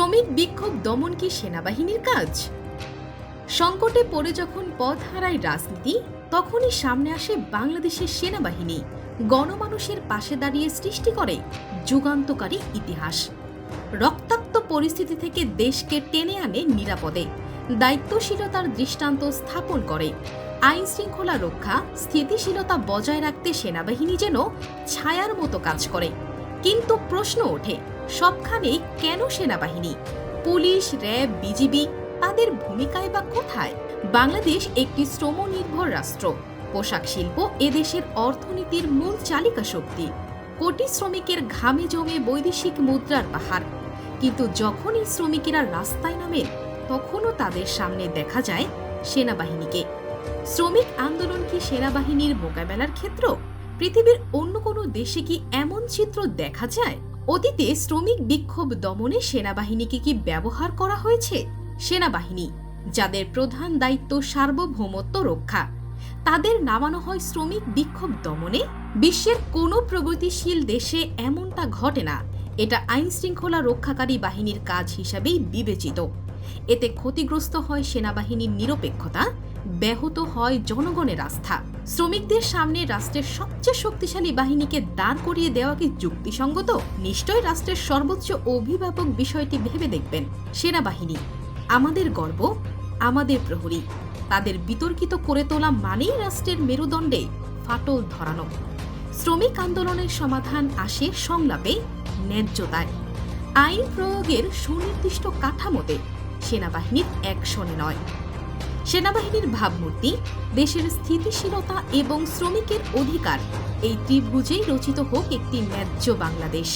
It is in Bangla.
শ্রমিক বিক্ষোভ দমন কি সেনাবাহিনীর কাজ? সংকটে পড়ে যখন পথ হারায় রাজনীতি, তখনই সামনে আসে বাংলাদেশের সেনাবাহিনী। গণমানুষের পাশে দাঁড়িয়ে সৃষ্টি করে যুগান্তকারী ইতিহাস। রক্তাক্ত পরিস্থিতি থেকে দেশকে টেনে আনে নিরাপদে, দায়িত্বশীলতার দৃষ্টান্ত স্থাপন করে। আইন শৃঙ্খলা রক্ষা, স্থিতিশীলতা বজায় রাখতে সেনাবাহিনী যেন ছায়ার মতো কাজ করে। কিন্তু প্রশ্ন ওঠে, সবখানেই কেন সেনাবাহিনী? পুলিশ, র্যাব, বিজিবি, তাদের ভূমিকায় বা কোথায়? বাংলাদেশ একটি শ্রমনির্ভর রাষ্ট্র। পোশাক শিল্প এদেশের অর্থনীতির মূল চালিকা শক্তি। কোটি শ্রমিকের ঘামে জমে বৈদেশিক মুদ্রার পাহাড়। কিন্তু যখনই শ্রমিকেরা রাস্তায় নামেন, তখনও তাদের সামনে দেখা যায় সেনাবাহিনীকে। শ্রমিক আন্দোলন কি সেনাবাহিনীর মোকাবেলার ক্ষেত্র? পৃথিবীর অন্য কোনো দেশে কি এমন চিত্র দেখা যায়? অতীতে শ্রমিক বিক্ষোভ দমনে সেনাবাহিনীকে কি ব্যবহার করা হয়েছে? সেনাবাহিনী, যাদের প্রধান দায়িত্ব সার্বভৌমত্ব রক্ষা, তাদের নামানো হয় শ্রমিক বিক্ষোভ দমনে? বিশ্বের কোনো প্রগতিশীল দেশে এমনটা ঘটে না। এটা আইন শৃঙ্খলা রক্ষাকারী বাহিনীর কাজ হিসাবেই বিবেচিত। এতে ক্ষতিগ্রস্ত হয় সেনাবাহিনীর নিরপেক্ষতা, ব্যাহত হয় জনগণের আস্থা। শ্রমিকদের সামনে রাষ্ট্রের সবচেয়ে শক্তিশালী বাহিনীকে দাঁড় করিয়ে দেওয়া কি যুক্তিসঙ্গত? নিশ্চয় রাষ্ট্রের সর্বোচ্চ অভিভাবক বিষয়টি ভেবে দেখবেন। সেনাবাহিনী আমাদের গর্ব, আমাদের প্রহরী। তাদের বিতর্কিত করে তোলা মানেই রাষ্ট্রের মেরুদণ্ডে ফাটল ধরানো। শ্রমিক আন্দোলনের সমাধান আসে সংলাপে, ন্যায্যতায়, আইন প্রয়োগের সুনির্দিষ্ট কাঠামোতে, সেনাবাহিনীর অ্যাকশনে নয়। সেনাবাহিনীর ভাবমূর্তি, দেশের স্থিতিশীলতা এবং শ্রমিকের অধিকার, এই ত্রিভুজেই রচিত হোক একটি ন্যায্য বাংলাদেশ।